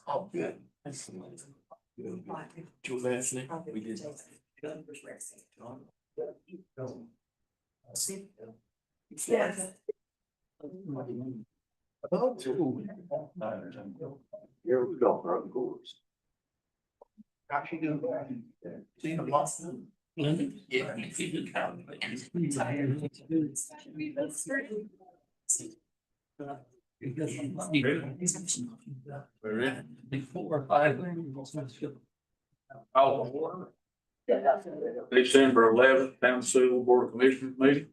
All good. Your last name? We did. Yes. Here we go, for of course. How you doing? See the Boston? Yeah. Before 5. December 11th, Town of Sylva Board of Commissioners meeting.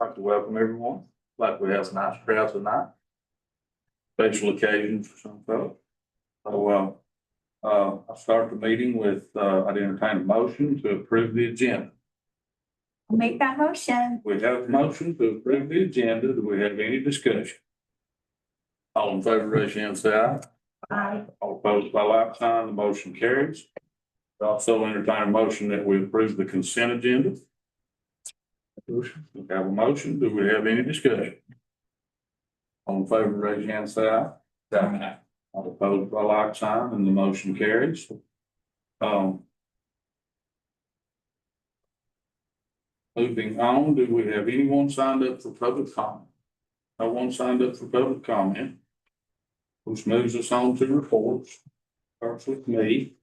I'd like to welcome everyone. Like we have a nice crowd tonight. Special occasion for some folks. So, I'll start the meeting with, I'd entertain a motion to approve the agenda. I'll make that motion. We have a motion to approve the agenda. Do we have any discussion? All in favor, raise your hand, say aye. Aye. All opposed by like sign, the motion carries. Also entertain a motion that we approve the consent agenda. We have a motion. Do we have any discussion? All in favor, raise your hand, say aye. Aye. All opposed by like sign, and the motion carries. Moving on, do we have anyone signed up for public comment? No one signed up for public comment. Which moves us on to reports. Starts with me.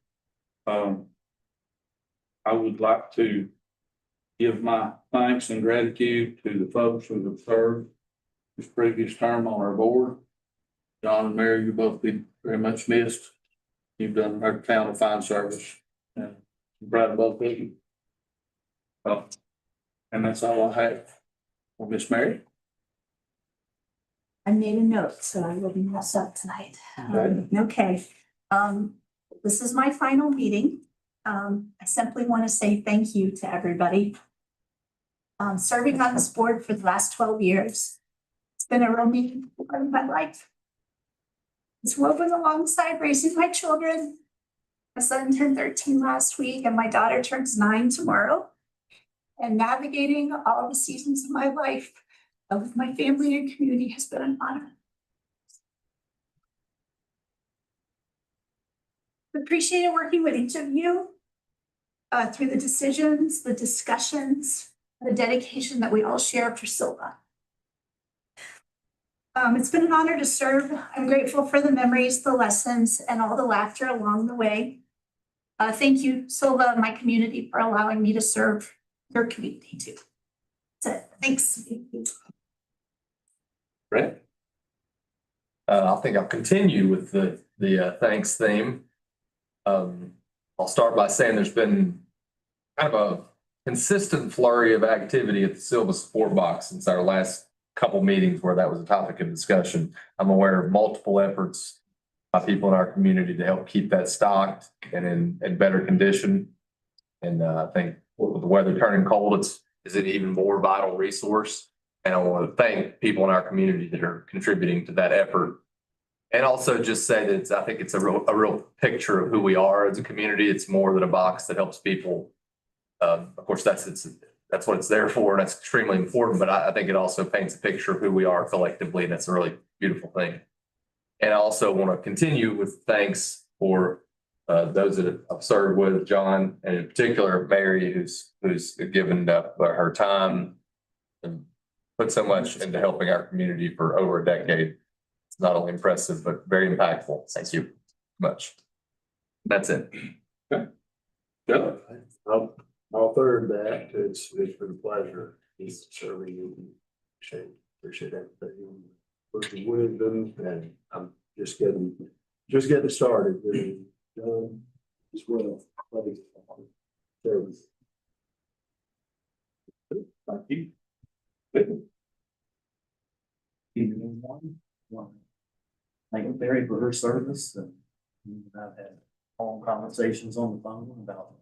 I would like to give my thanks and gratitude to the folks who have served this previous term on our board. John and Mary, you both be very much missed. You've done our town a fine service, and I'm proud of both of you. And that's all I have. Well, Miss Mary. I made a note, so I will be messed up tonight. Okay. This is my final meeting. I simply want to say thank you to everybody. Serving on this board for the last 12 years. It's been a real meaningful part of my life. It's woven alongside raising my children. My son turned 13 last week and my daughter turns 9 tomorrow. And navigating all the seasons of my life with my family and community has been an honor. Appreciated working with each of you through the decisions, the discussions, the dedication that we all share for Sylva. It's been an honor to serve. I'm grateful for the memories, the lessons, and all the laughter along the way. Thank you, Sylva, and my community, for allowing me to serve your community too. That's it. Thanks. Brett. I think I'll continue with the thanks theme. I'll start by saying there's been kind of a consistent flurry of activity at the Sylva Support Box since our last couple meetings where that was a topic of discussion. I'm aware of multiple efforts by people in our community to help keep that stocked and in better condition. And I think with the weather turning cold, it's an even more vital resource. And I want to thank people in our community that are contributing to that effort. And also just say that I think it's a real picture of who we are as a community. It's more than a box that helps people. Of course, that's what it's there for, and that's extremely important. But I think it also paints a picture of who we are collectively, and that's a really beautiful thing. And I also want to continue with thanks for those that I've served with, John, and in particular Mary, who's given up her time and put so much into helping our community for over a decade. It's not only impressive, but very impactful. Thank you much. That's it. Okay. Good. I'll third that. It's been a pleasure serving you. Appreciate everything. Working with them, and I'm just getting started. As well. Thank you. Thank Mary for her service, and I've had long conversations on the phone about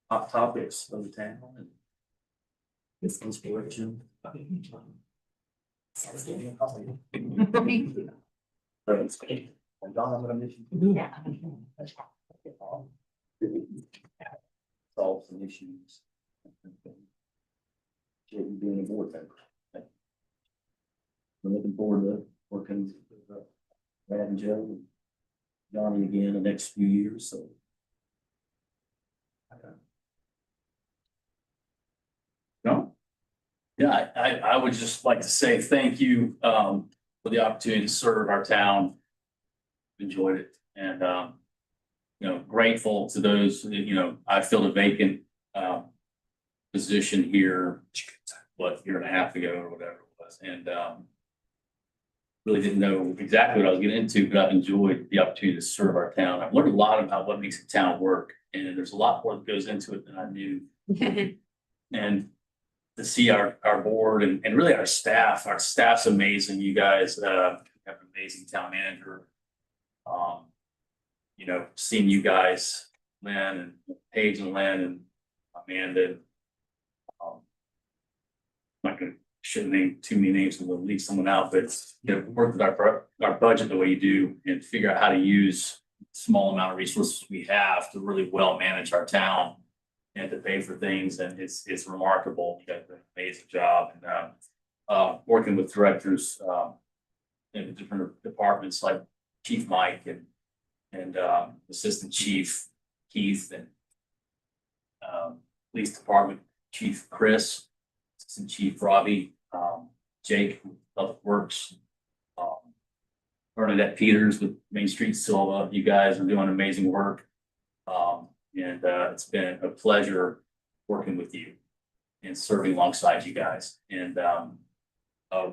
hot topics of the town and this inspiration. And Don, I'm gonna miss you. Yeah. Solve some issues. You being a board member. we're looking forward to working with Brad and Joe and Johnny again the next few years, so. No, Yeah, I would just like to say thank you for the opportunity to serve our town. Enjoyed it and grateful to those, I filled a vacant position here, year and a half ago or whatever it was, and really didn't know exactly what I was getting into, but I've enjoyed the opportunity to serve our town. I've learned a lot about what makes a town work, and there's a lot more that goes into it than I knew. And to see our board and really our staff's amazing. You guys have an amazing town manager. Seeing you guys, Lynn and Paige and Lynn and Amanda. I'm not gonna shouldn't name too many names and we'll leave someone out, but work with our budget the way you do and figure out how to use small amount of resources we have to really well manage our town and to pay for things, and it's remarkable. You guys did an amazing job, and working with directors in different departments like Chief Mike and Assistant Chief Keith and Police Department Chief Chris, Assistant Chief Robbie, Jake from Public Works, Bernadette Peters with Main Street Sylva. You guys are doing amazing work. And it's been a pleasure working with you and serving alongside you guys. And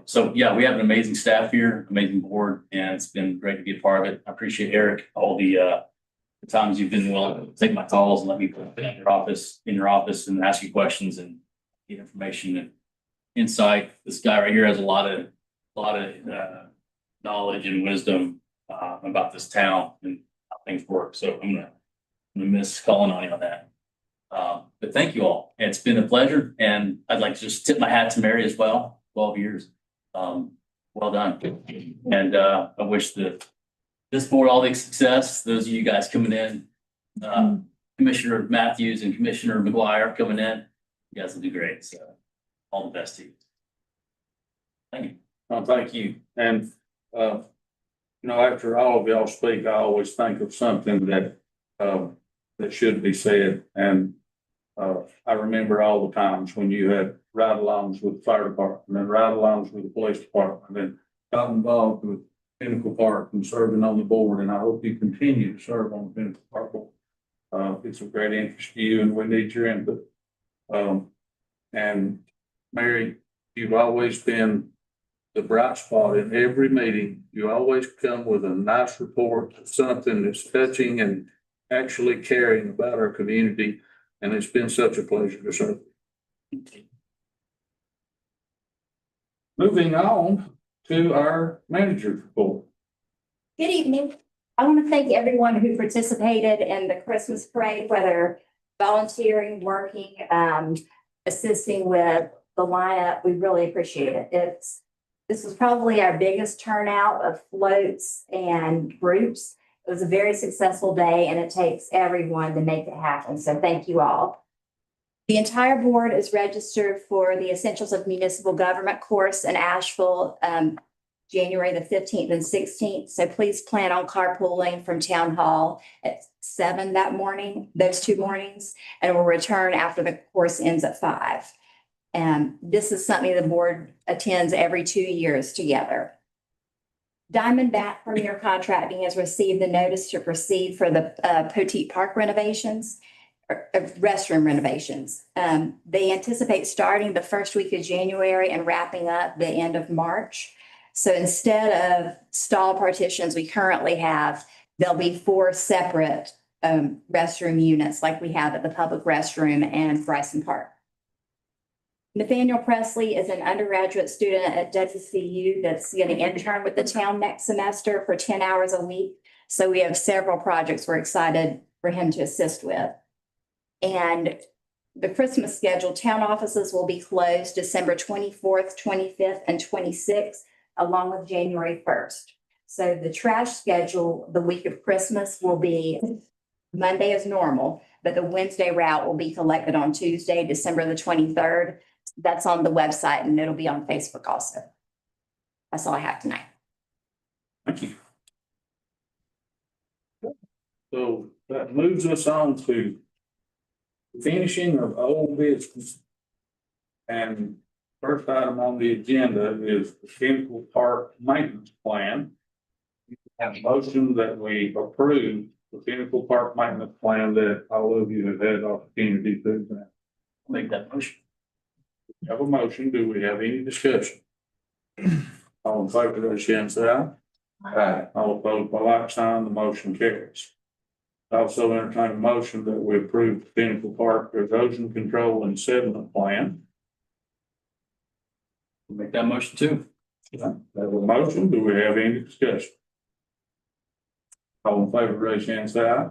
so, yeah, we have an amazing staff here, amazing board, and it's been great to be a part of it. I appreciate Eric, all the times you've been willing to take my calls and let me put in your office and ask you questions and get information and insight. This guy right here has a lot of knowledge and wisdom about this town and how things work. So I'm gonna miss calling on you on that. But thank you all. It's been a pleasure, and I'd like to just tip my hat to Mary as well. 12 years. Well done. And I wish this board all the success. Those of you guys coming in, Commissioner Matthews and Commissioner McGuire coming in, you guys will do great. So all the best to you. Thank you. no, thank you. And after all of y'all speak, I always think of something that should be said. And I remember all the times when you had ride-alongs with the fire department and ride-alongs with the police department and got involved with Pinnacle Park and serving on the board. And I hope you continue to serve on the Pinnacle Park board. It's of great interest to you and we need your input. And Mary, you've always been the bright spot in every meeting. You always come with a nice report, something that's touching and actually caring about our community. And it's been such a pleasure to serve. Moving on to our manager's report. Good evening. I want to thank everyone who participated in the Christmas parade, whether volunteering, working, assisting with the lineup. We really appreciate it. This was probably our biggest turnout of floats and groups. It was a very successful day, and it takes everyone to make it happen. So thank you all. The entire board is registered for the Essentials of Municipal Government course in Asheville, January the 15th and 16th. So please plan on carpooling from Town Hall at 7 that morning, those 2 mornings, and we'll return after the course ends at 5. This is something the board attends every 2 years together. Diamondback Premier Contracting has received the notice to proceed for the Poteet Park renovations, restroom renovations. They anticipate starting the first week of January and wrapping up the end of March. So instead of stall partitions we currently have, there'll be 4 separate restroom units like we have at the public restroom and Bryson Park. Nathaniel Presley is an undergraduate student at WCU that's going to intern with the town next semester for 10 hours a week. So we have several projects we're excited for him to assist with. And the Christmas schedule, town offices will be closed December 24th, 25th, and 26th, along with January 1st. So the trash schedule the week of Christmas will be Monday as normal, but the Wednesday route will be collected on Tuesday, December the 23rd. That's on the website, and it'll be on Facebook also. That's all I have tonight. Thank you. So that moves us on to finishing of old business. And first item on the agenda is the Pinnacle Park Maintenance Plan. And motion that we approve the Pinnacle Park Maintenance Plan that all of you have had opportunity to examine. Make that motion. We have a motion. Do we have any discussion? All in favor, raise your hand, say aye. Aye. All opposed by like sign, the motion carries. Also entertain a motion that we approve the Pinnacle Park Erosion Control and Sediment Plan. Make that motion too. That was a motion. Do we have any discussion? All in favor, raise your hand, say aye.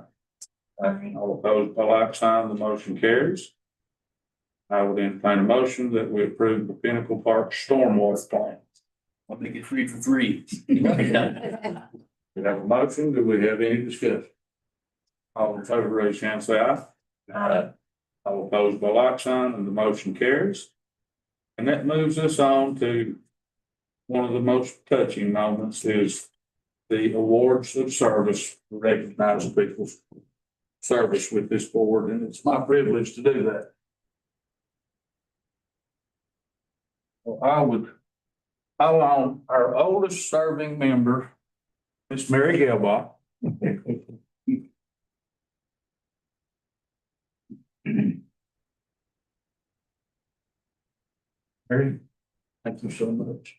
All opposed by like sign, the motion carries. I would entertain a motion that we approve the Pinnacle Park Stormwater Plan. I'll make it 3 for 3. We have a motion. Do we have any discussion? All in favor, raise your hand, say aye. All opposed by like sign, and the motion carries. And that moves us on to one of the most touching moments is the awards of service to recognize people's service with this board, and it's my privilege to do that. Well, I would call on our oldest serving member, Miss Mary Gelbach. Mary, thank you so much.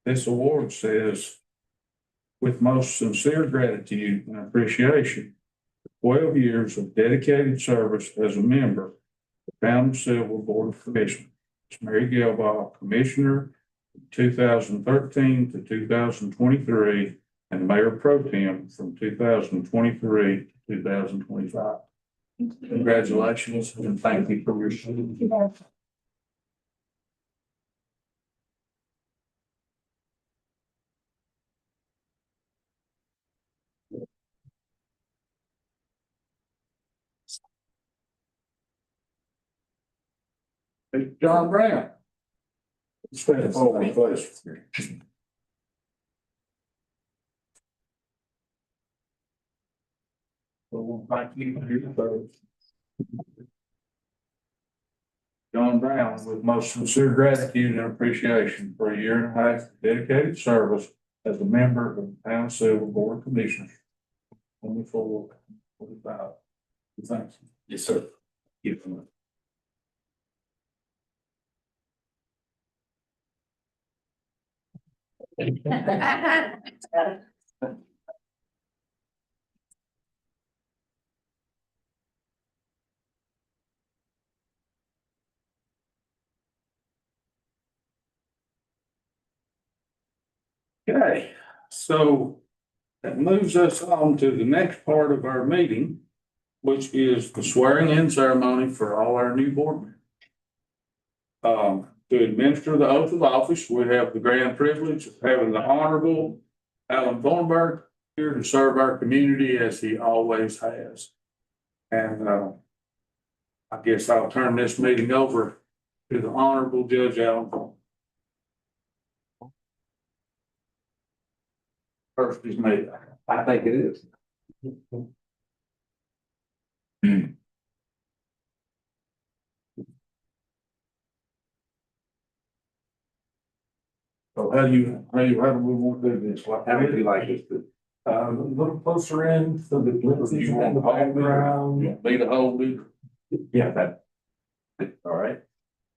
This award says, with most sincere gratitude and appreciation, 12 years of dedicated service as a member of the Town of Sylva Board of Commissioners. Ms. Mary Gelbaugh, Commissioner, 2013 to 2023, and Mayor Pro Tem from 2023 to 2025. Congratulations and thank you for your service. Hey, John Brown. Stand forward, please. Well, thank you for your service. John Brown, with most sincere gratitude and appreciation for a year and a half of dedicated service as a member of the Town of Sylva Board of Commissioners. 24, 45. Thank you. Yes, sir. Give them Okay, so that moves us on to the next part of our meeting, which is the swearing in ceremony for all our new board members. To administer the oath of office, we have the grand privilege of having the Honorable Alan Thornburg here to serve our community as he always has. And I guess I'll turn this meeting over to the Honorable Judge Alan Thornburg. First is me. I think it is. So how do we want to do this? How would you like us to? A little closer in, so the glimpses You in want the to hold me? background. You want me to hold it? Yeah, that. All right.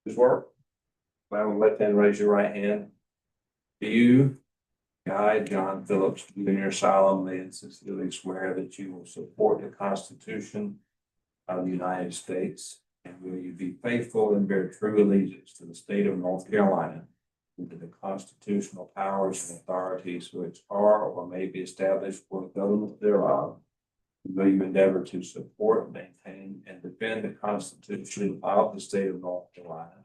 This work? Well, left hand, raise your right hand. Do you, Guy John Phillips, Jr. solemnly and sincerely swear that you will support the Constitution of the United States, and will you be faithful and bear true allegiance to the state of North Carolina and to the constitutional powers and authorities which are or may be established for the government thereof? Will you endeavor to support, maintain, and defend the Constitution of the state of North Carolina,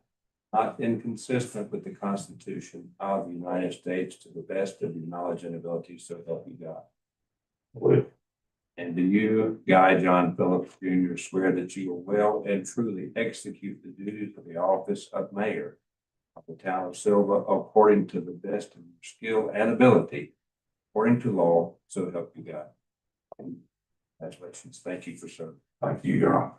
not inconsistent with the Constitution of the United States, to the best of your knowledge and ability, so help you God? Will. And do you, Guy John Phillips Jr., swear that you will well and truly execute the duties of the office of mayor of the town of Sylva according to the best of your skill and ability, according to law, so help you God. Congratulations. Thank you for serving. Thank you, Your Honor.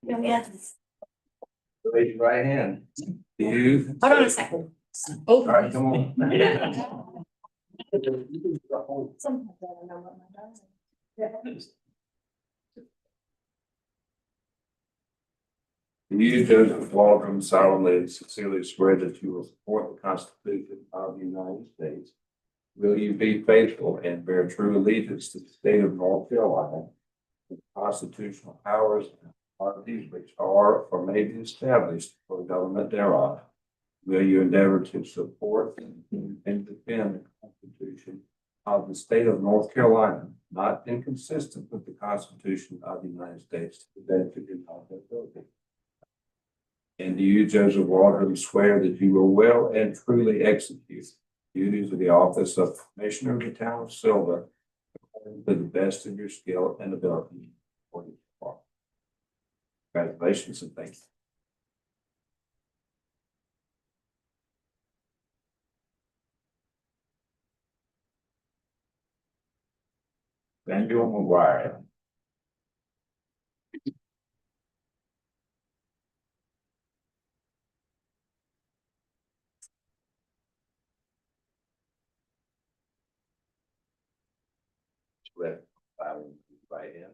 Yes. Raise your right hand. Do you? Hold on a second. All right, come on. Sometimes I don't know what my dog is. You, Joseph Waldron, solemnly and sincerely swear that you will support the Constitution of the United States. Will you be faithful and bear true allegiance to the state of North Carolina, the constitutional powers and authorities which are or may be established for the government thereof? Will you endeavor to support and defend the Constitution of the state of North Carolina, not inconsistent with the Constitution of the United States, to the best of your ability? And do you, Joseph Waldron, swear that you will well and truly execute the duties of the office of Commissioner of the town of Sylva according to the best of your skill and ability? According to law? Congratulations and thank you. Daniel McGuire. Right hand.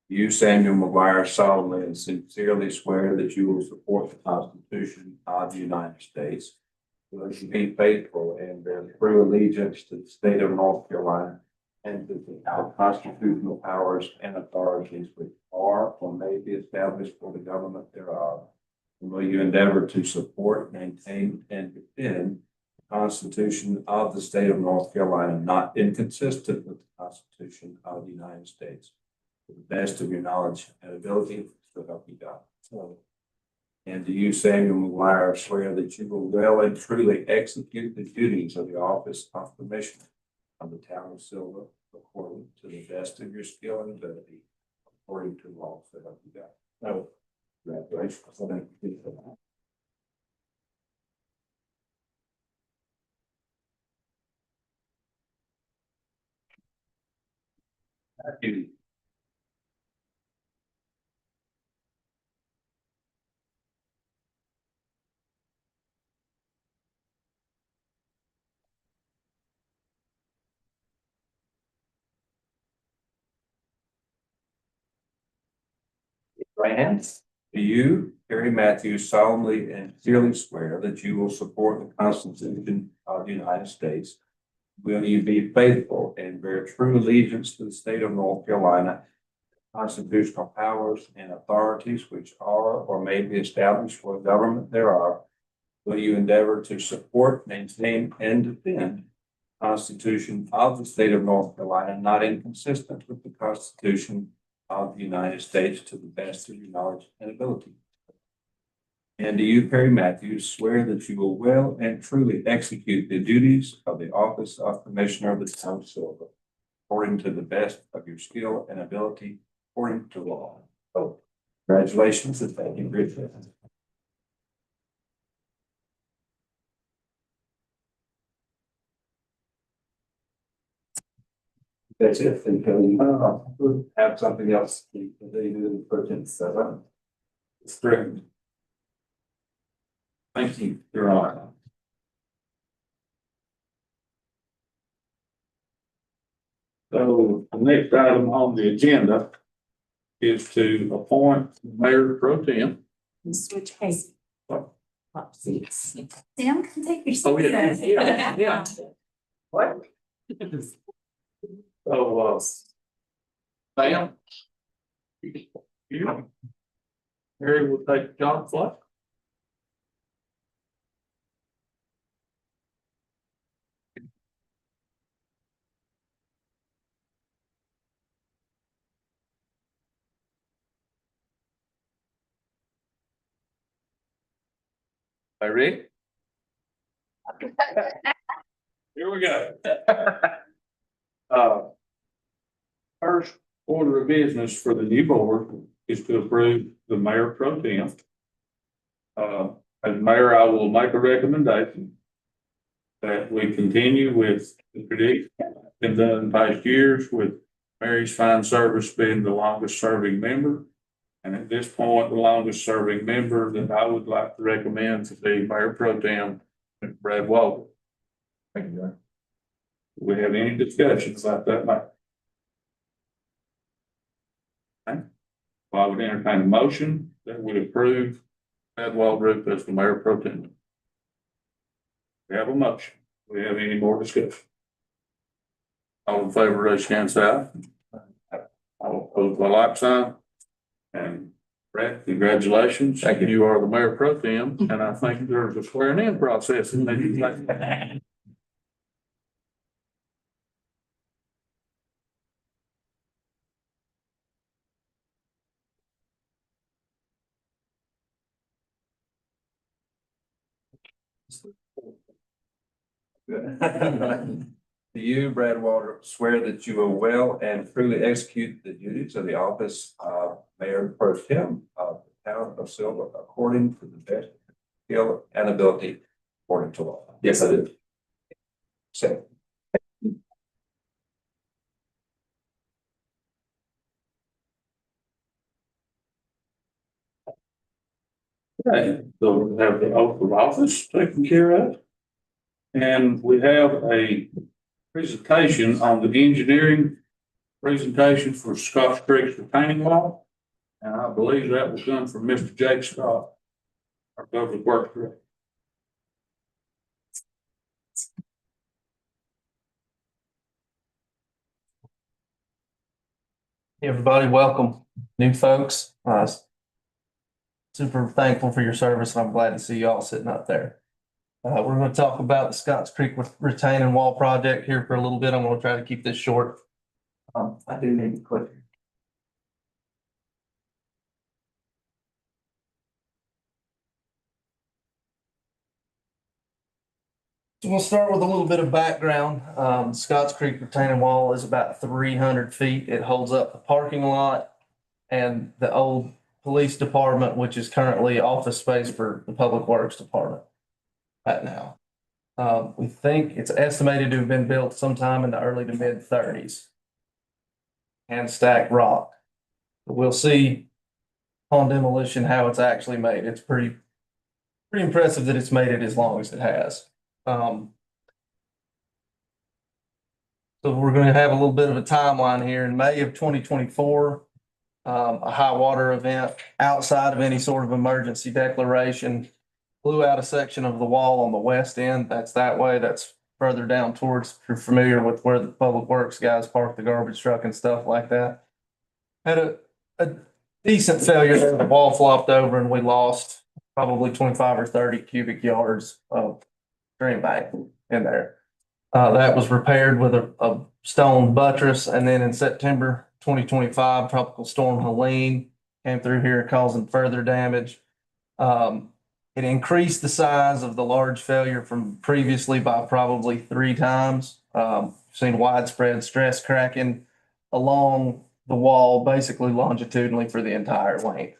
You, Samuel McGuire, solemnly and sincerely swear that you will support the Constitution of the United States. Will you be faithful and bear true allegiance to the state of North Carolina and to the constitutional powers and authorities which are or may be established for the government thereof? And will you endeavor to support, maintain, and defend the Constitution of the state of North Carolina, not inconsistent with the Constitution of the United States, to the best of your knowledge and ability, so help you God? And do you, Samuel McGuire, swear that you will well and truly execute the duties of the office of Commissioner of the town of Sylva according to the best of your skill and ability, according to law, so help you God? No. Congratulations. Thank you for that. Thank you. Right hand. Do you, Harry Matthews, solemnly and sincerely swear that you will support the Constitution of the United States? Will you be faithful and bear true allegiance to the state of North Carolina, constitutional powers and authorities which are or may be established for the government thereof? Will you endeavor to support, maintain, and defend the Constitution of the state of North Carolina, not inconsistent with the Constitution of the United States, to the best of your knowledge and ability? And do you, Perry Matthews, swear that you will well and truly execute the duties of the office of Commissioner of the town of Sylva according to the best of your skill and ability, according to law? Oh, congratulations and thank you, Richard. That's it. Until you have something else they do in purchase. It's great. Thank you, Your Honor. So the next item on the agenda is to appoint Mayor Pro Tem. Switch case. Oh. Sam, can take your seat. Oh, yeah. What? So, Sam? You? Harry will take John's place. ready? Here we go. First order of business for the new board is to approve the mayor pro tem. As mayor, I will make a recommendation that we continue with the tradition been done in past years with Mary's Fine Service being the longest serving member. And at this point, the longest serving member that I would like to recommend to be Mayor Pro Tem, Brad Walker. Thank you, John. Do we have any discussions about that, Mike? Okay. Well, I would entertain a motion that would approve Brad Waldrop as the Mayor Pro Tem. We have a motion. Do we have any more discussion? All in favor, raise your hand, say aye. All opposed by like sign. And Brad, congratulations. Thank you. You are the Mayor Pro Tem, and I think there's a swearing in process that needs to take. Do you, Brad Walter, swear that you will well and truly execute the duties of the office of Mayor Pro Tem of the town of Sylva according to the best skill and ability according to law? Yes, I did. Second. Okay, so we have the oath of office taken care of. And we have a presentation on the engineering presentation for Scotch Creek retaining wall. And I believe that will come from Mr. Jake Scott, our public works director. Hey, everybody, welcome, new folks. Super thankful for your service, and I'm glad to see you all sitting up there. We're going to talk about the Scotts Creek retaining wall project here for a little bit. I'm going to try to keep this short. I do need to click. So we'll start with a little bit of background. Scotts Creek retaining wall is about 300 feet. It holds up the parking lot and the old police department, which is currently office space for the Public Works Department right now. We think it's estimated to have been built sometime in the early to mid 30s. Hand stacked rock. We'll see on demolition how it's actually made. It's pretty impressive that it's made it as long as it has. So we're going to have a little bit of a timeline here. In May of 2024, a high water event outside of any sort of emergency declaration blew out a section of the wall on the west end. That's that way. That's further down towards, if you're familiar with where the public works guys park the garbage truck and stuff like that. Had a decent failure there. The wall flopped over and we lost probably 25 or 30 cubic yards of stream bank in there. That was repaired with a stone buttress. And then in September 2025, Tropical Storm Helene came through here causing further damage. It increased the size of the large failure from previously by probably 3 times. Seen widespread stress cracking along the wall, basically longitudinally for the entire length.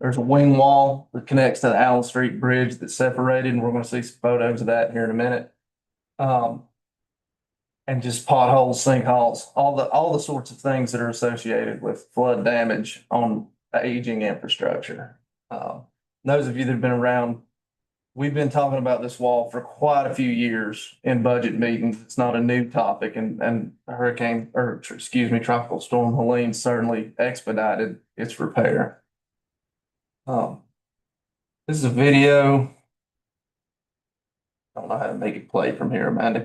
There's a wing wall that connects to the Allen Street Bridge that's separated, and we're going to see some photos of that here in a minute. And just potholes, sinkholes, all the sorts of things that are associated with flood damage on aging infrastructure. Those of you that have been around, we've been talking about this wall for quite a few years in budget meetings. It's not a new topic, and Tropical Storm Helene certainly expedited its repair. This is a video. I don't know how to make it play from here, Amanda.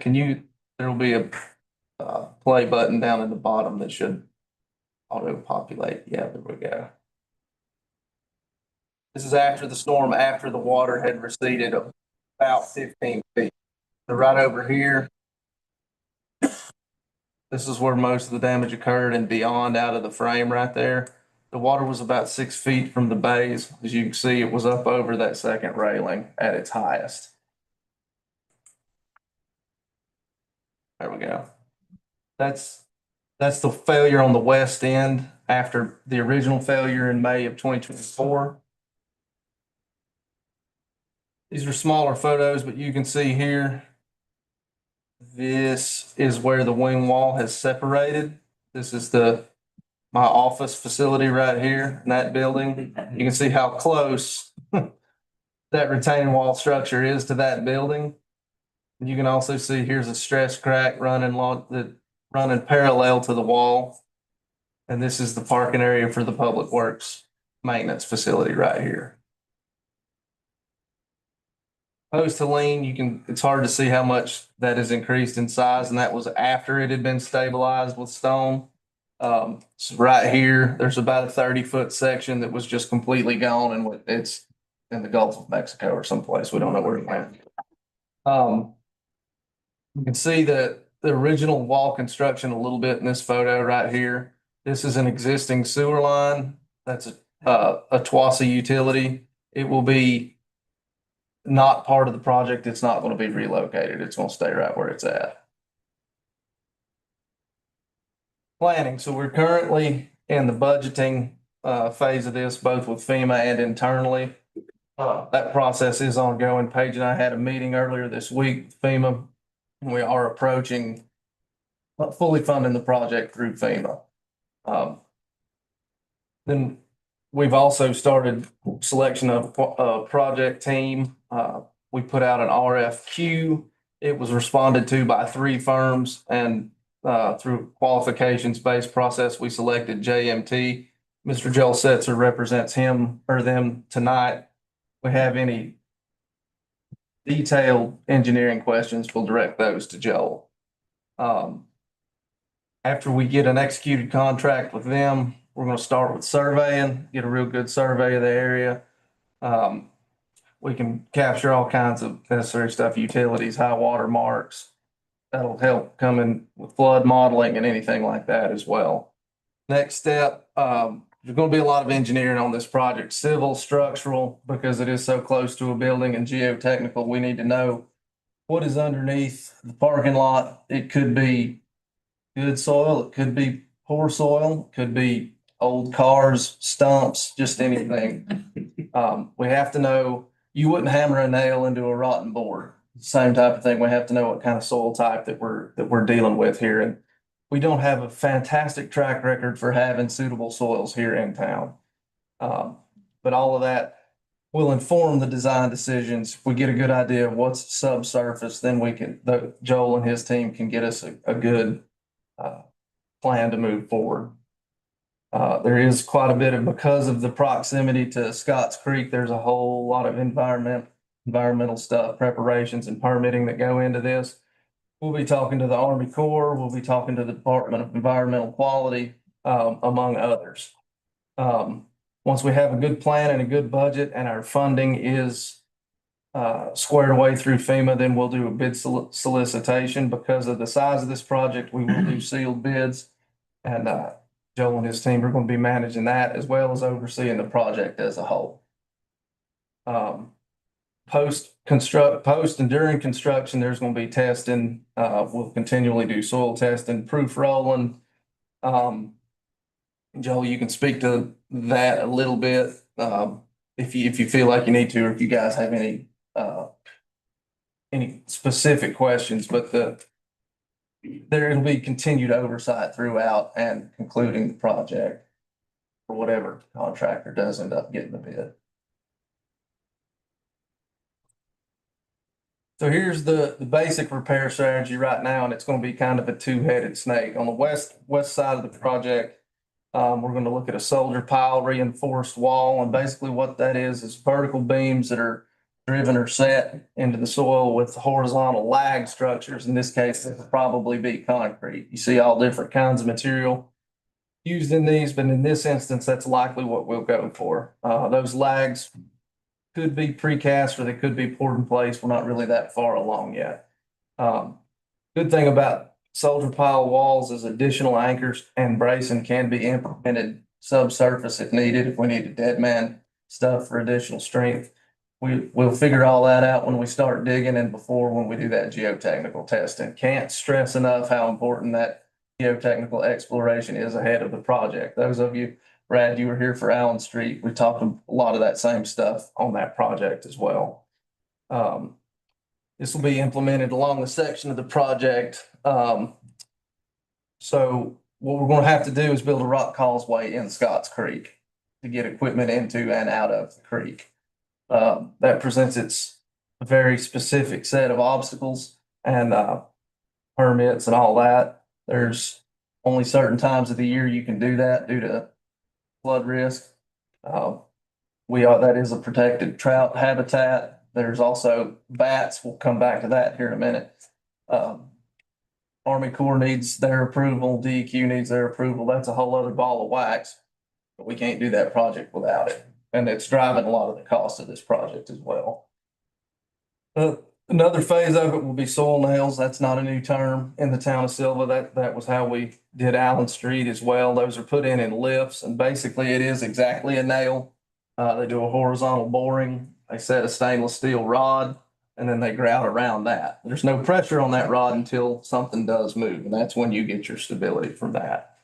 There will be a play button down in the bottom that should auto-populate. Yeah, there we go. This is after the storm, after the water had receded about 15 feet. So right over here, this is where most of the damage occurred and beyond out of the frame right there. The water was about 6 feet from the bays. As you can see, it was up over that second railing at its highest. There we go. That's the failure on the west end after the original failure in May of 2024. These are smaller photos, but you can see here, this is where the wing wall has separated. This is my office facility right here in that building. You can see how close that retaining wall structure is to that building. You can also see here's a stress crack running parallel to the wall. And this is the parking area for the Public Works maintenance facility right here. Post Helene, it's hard to see how much that has increased in size, and that was after it had been stabilized with stone. So right here, there's about a 30-foot section that was just completely gone, and it's in the Gulf of Mexico or someplace. We don't know where it went. You can see the original wall construction a little bit in this photo right here. This is an existing sewer line. That's a Twassa utility. It will be not part of the project. It's not going to be relocated. It's going to stay right where it's at. Planning. So we're currently in the budgeting phase of this, both with FEMA and internally. That process is ongoing. Paige and I had a meeting earlier this week with FEMA. We are approaching fully funding the project through FEMA. Then we've also started selection of a project team. We put out an RFQ. It was responded to by 3 firms, and through qualifications-based process, we selected JMT. Mr. Joel Setzer represents him or them tonight. We have any detailed engineering questions, we'll direct those to Joel. After we get an executed contract with them, we're going to start with surveying, get a real good survey of the area. We can capture all kinds of necessary stuff, utilities, high water marks. That'll help come in with flood modeling and anything like that as well. Next step, there's going to be a lot of engineering on this project, civil, structural, because it is so close to a building, and geotechnical. We need to know what is underneath the parking lot. It could be good soil, it could be poor soil, it could be old cars, stumps, just anything. We have to know, you wouldn't hammer a nail into a rotten board. Same type of thing. We have to know what kind of soil type that we're dealing with here. And we don't have a fantastic track record for having suitable soils here in town. But all of that will inform the design decisions. If we get a good idea of what's subsurface, then Joel and his team can get us a good plan to move forward. There is quite a bit of, because of the proximity to Scotts Creek, there's a whole lot of environmental stuff, preparations and permitting that go into this. We'll be talking to the Army Corps. We'll be talking to the Department of Environmental Quality, among others. Once we have a good plan and a good budget and our funding is squared away through FEMA, then we'll do a bid solicitation. Because of the size of this project, we will do sealed bids, and Joel and his team are going to be managing that as well as overseeing the project as a whole. Post and during construction, there's going to be testing. We'll continually do soil testing, proof rolling. Joel, you can speak to that a little bit if you feel like you need to, or if you guys have any specific questions. But there will be continued oversight throughout and concluding the project for whatever contractor does end up getting the bid. So here's the basic repair strategy right now, and it's going to be kind of a 2-headed snake. On the west side of the project, we're going to look at a soldier pile reinforced wall, and basically what that is vertical beams that are driven or set into the soil with horizontal lag structures. In this case, it will probably be concrete. You see all different kinds of material used in these, but in this instance, that's likely what we'll go for. Those lags could be precast or they could be poured in place. We're not really that far along yet. Good thing about soldier pile walls is additional anchors and bracing can be implemented subsurface if needed, if we need to dead man stuff for additional strength. We'll figure all that out when we start digging and before when we do that geotechnical testing. Can't stress enough how important that geotechnical exploration is ahead of the project. Those of you, Brad, you were here for Allen Street. We talked a lot of that same stuff on that project as well. This will be implemented along the section of the project. So what we're going to have to do is build a rock causeway in Scotts Creek to get equipment into and out of the creek. That presents its very specific set of obstacles and permits and all that. There's only certain times of the year you can do that due to flood risk. That is a protected trout habitat. There's also bats. We'll come back to that here in a minute. Army Corps needs their approval. DEQ needs their approval. That's a whole other ball of wax, but we can't do that project without it. And it's driving a lot of the cost of this project as well. Another phase of it will be soil nails. That's not a new term in the town of Sylva. That was how we did Allen Street as well. Those are put in lifts, and basically it is exactly a nail. They do a horizontal boring. They set a stainless steel rod, and then they grout around that. There's no pressure on that rod until something does move, and that's when you get your stability from that.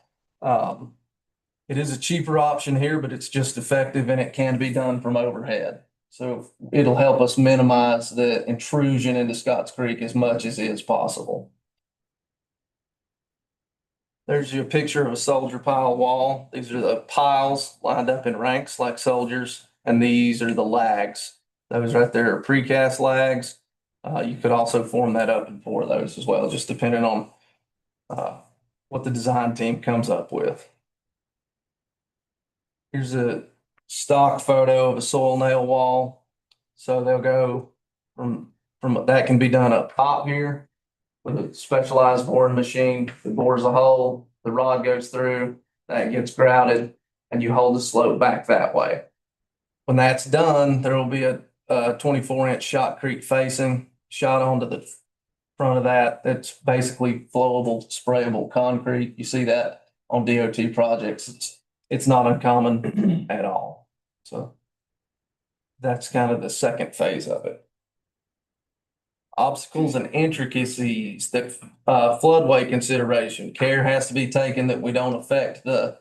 It is a cheaper option here, but it's just effective and it can be done from overhead. So it'll help us minimize the intrusion into Scotts Creek as much as is possible. There's your picture of a soldier pile wall. These are the piles lined up in ranks like soldiers, and these are the lags. Those right there are precast lags. You could also form that up in 4 of those as well, just depending on what the design team comes up with. Here's a stock photo of a soil nail wall. So they'll go from that can be done up top here with a specialized boring machine. It bores a hole, the rod goes through, that gets grouted, and you hold the slope back that way. When that's done, there will be a 24-inch shotcrete facing shot onto the front of that. That's basically flowable, sprayable concrete. You see that on DOT projects. It's not uncommon at all. So that's kind of the second phase of it. Obstacles and intricacies that floodway consideration. Care has to be taken that we don't affect the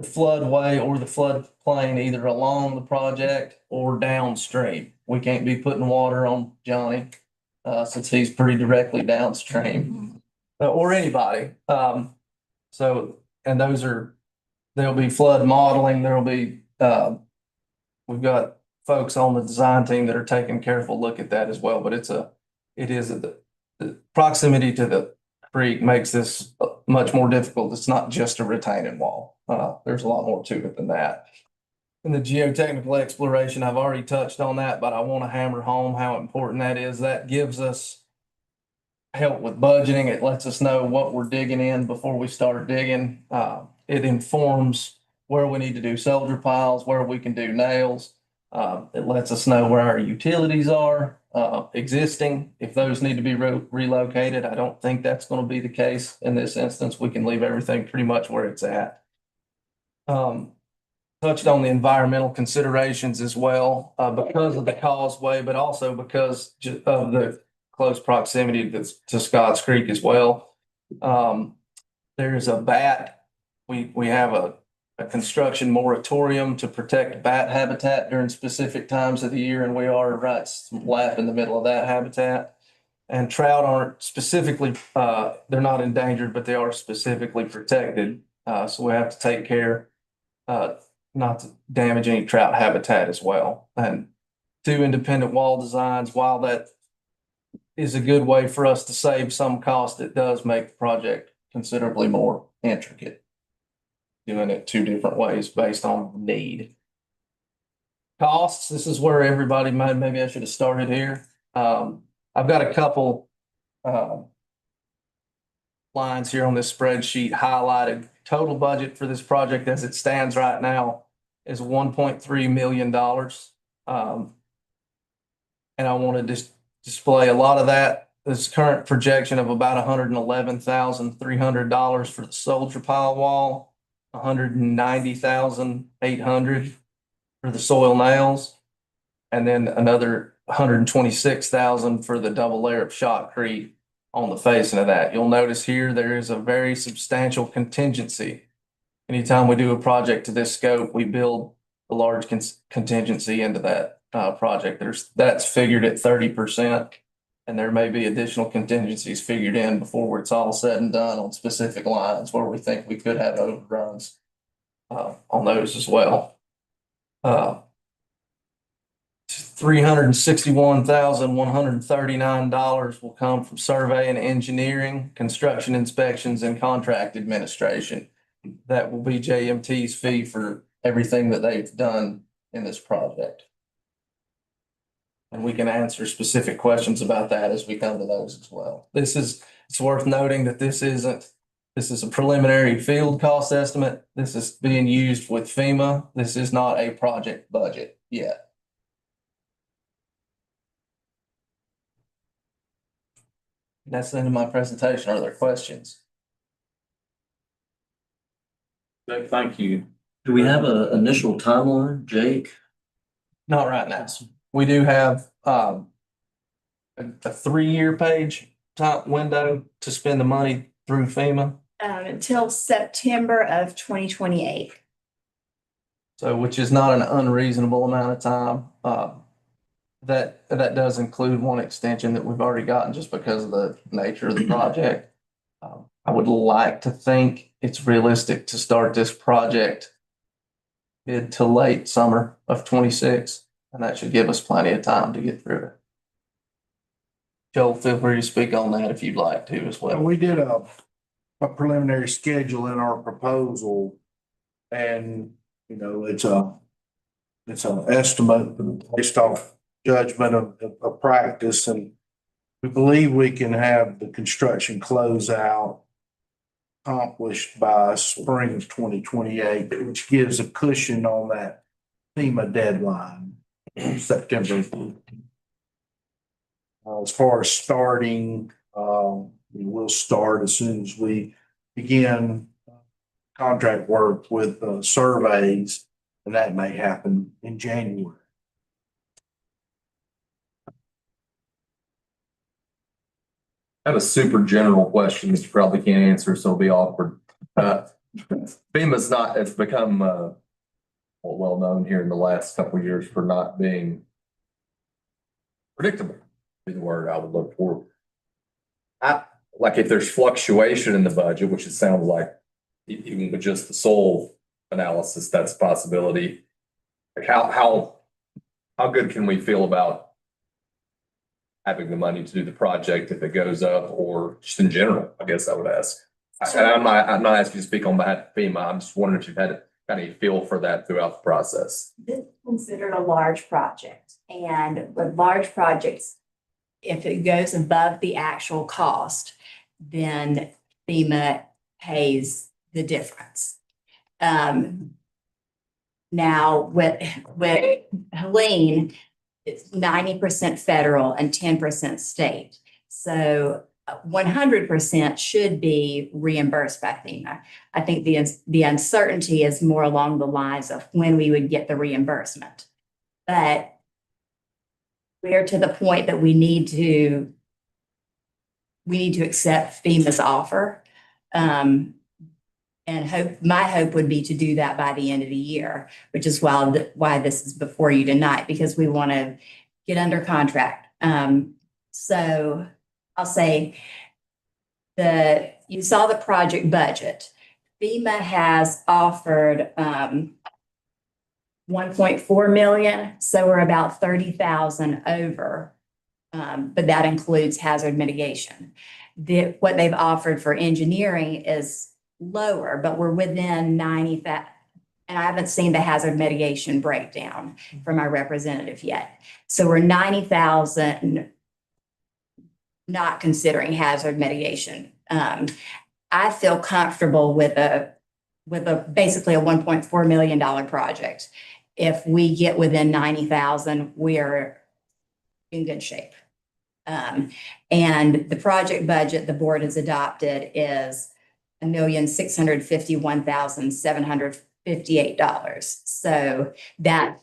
floodway or the floodplain either along the project or downstream. We can't be putting water on Johnny since he's pretty directly downstream or anybody. And there'll be flood modeling. We've got folks on the design team that are taking a careful look at that as well, but the proximity to the creek makes this much more difficult. It's not just a retaining wall. There's a lot more to it than that. In the geotechnical exploration, I've already touched on that, but I want to hammer home how important that is. That gives us help with budgeting. It lets us know what we're digging in before we start digging. It informs where we need to do soldier piles, where we can do nails. It lets us know where our utilities are existing, if those need to be relocated. I don't think that's going to be the case in this instance. We can leave everything pretty much where it's at. Touched on the environmental considerations as well because of the causeway, but also because of the close proximity to Scotts Creek as well. There's a bat. We have a construction moratorium to protect bat habitat during specific times of the year, and we are right slap in the middle of that habitat. And trout aren't specifically, they're not endangered, but they are specifically protected. So we have to take care not to damage any trout habitat as well. And 2 independent wall designs, while that is a good way for us to save some cost, it does make the project considerably more intricate, doing it 2 different ways based on need. Costs, this is where everybody maybe I should have started here. I've got a couple lines here on this spreadsheet highlighted. Total budget for this project as it stands right now is $1.3 million. And I want to display a lot of that. This current projection of about $111,300 for the soldier pile wall. $190,800 for the soil nails. And then another $126,000 for the double layer of shotcrete on the facing of that. You'll notice here, there is a very substantial contingency. Anytime we do a project to this scope, we build a large contingency into that project. That's figured at 30%. And there may be additional contingencies figured in before it's all said and done on specific lines where we think we could have overruns on those as well. $361,139 will come from survey and engineering, construction inspections, and contract administration. That will be JMT's fee for everything that they've done in this project. And we can answer specific questions about that as we come to those as well. It's worth noting that this is a preliminary field cost estimate. This is being used with FEMA. This is not a project budget yet. That's the end of my presentation. Are there questions? Okay, thank you. Do we have an initial timeline, Jake? Not right now. We do have a 3-year page top window to spend the money through FEMA. Until September of 2028. So, which is not an unreasonable amount of time. That does include one extension that we've already gotten just because of the nature of the project. I would like to think it's realistic to start this project mid to late summer of 26, and that should give us plenty of time to get through it. Joel, feel free to speak on that if you'd like to as well. We did a preliminary schedule in our proposal. And, you know, it's an estimate based off judgment of practice. And we believe we can have the construction closeout accomplished by spring of 2028, which gives a cushion on that FEMA deadline, September. As far as starting, we will start as soon as we begin contract work with surveys, and that may happen in January. I have a super general question that you probably can't answer, so it'll be awkward. FEMA's not, it's become well known here in the last couple of years for not being predictable, be the word I would look for. Like if there's fluctuation in the budget, which it sounds like even with just the soil analysis, that's a possibility. Like how good can we feel about having the money to do the project if it goes up, or just in general, I guess I would ask. And I'm not asking you to speak on behalf of FEMA. I'm just wondering if you've had any feel for that throughout the process. This is considered a large project, and with large projects, if it goes above the actual cost, then FEMA pays the difference. Now with Helene, it's 90% federal and 10% state. So 100% should be reimbursed by FEMA. I think the uncertainty is more along the lines of when we would get the reimbursement. But we're to the point that we need to accept FEMA's offer. And my hope would be to do that by the end of the year, which is why this is before you tonight, because we want to get under contract. So I'll say you saw the project budget. FEMA has offered 1.4 million, so we're about 30,000 over, but that includes hazard mitigation. What they've offered for engineering is lower, but we're within 90,000. And I haven't seen the hazard mitigation breakdown from our representative yet. So we're 90,000, not considering hazard mitigation. I feel comfortable with basically a $1.4 million project. If we get within 90,000, we're in good shape. And the project budget the board has adopted is $1,651,758. So that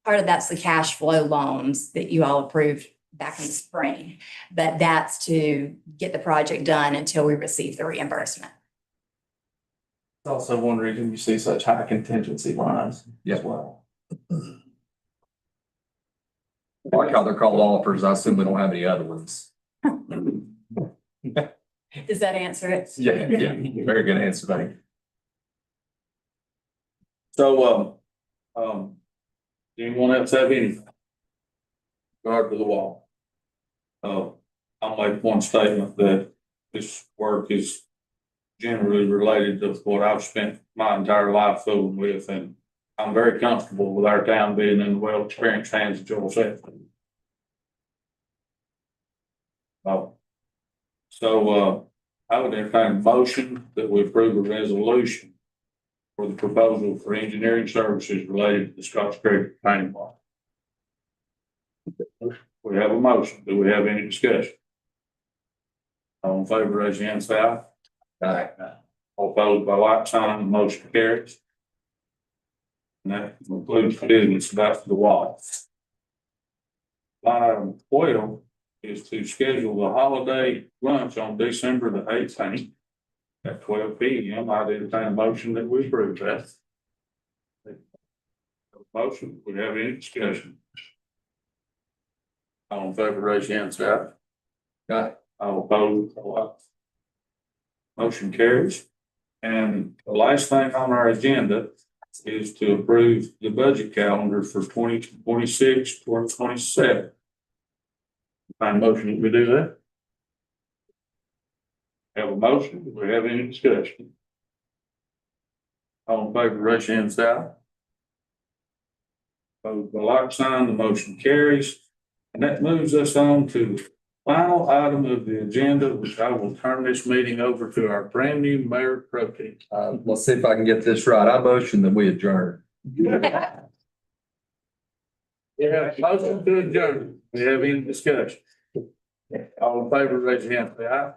part of that's the cash flow loans that you all approved back in the spring. But that's to get the project done until we receive the reimbursement. Also one reason you see such high contingency lines Yeah. as well. I like how they're called offers. I assume we don't have any other ones. Does that answer it? Yeah, very good answer, thank you. So, anyone else have anything? Regard to the wall. I'll make one statement that this work is generally related to what I've spent my entire life fooling with, and I'm very comfortable with our town being in the well-experienced hands of Joel said. So, I would entertain a motion that we approve a resolution for the proposal for engineering services related to the Scotts Creek retaining wall. We have a motion. Do we have any discussion? All in favor, raise your hand, say aye. Aye. All opposed by like sign, the motion carries. And that concludes business about the wall. Line item 12 is to schedule the holiday lunch on December the 18th at 12 p.m. I'd entertain a motion that we approve that. Motion, we have any discussion? All in favor, raise your hand, say aye. Aye. All opposed, like. Motion carries. And the last thing on our agenda is to approve the budget calendar for 2026, 2027. Find a motion that we do that. Have a motion. Do we have any discussion? All in favor, raise your hand, say aye. Opposed by like sign, the motion carries. And that moves us on to the final item of the agenda, which I will turn this meeting over to our brand new mayor pro tem. Let's see if I can get this right. I motion that we adjourn. Yeah, motion to adjourn. We have any discussion? All in favor, raise your hand, say aye.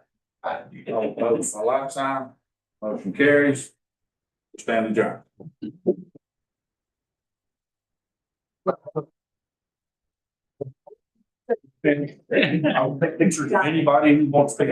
All opposed by like sign, motion carries. Stand adjourned. I'll take pictures of anybody who wants to.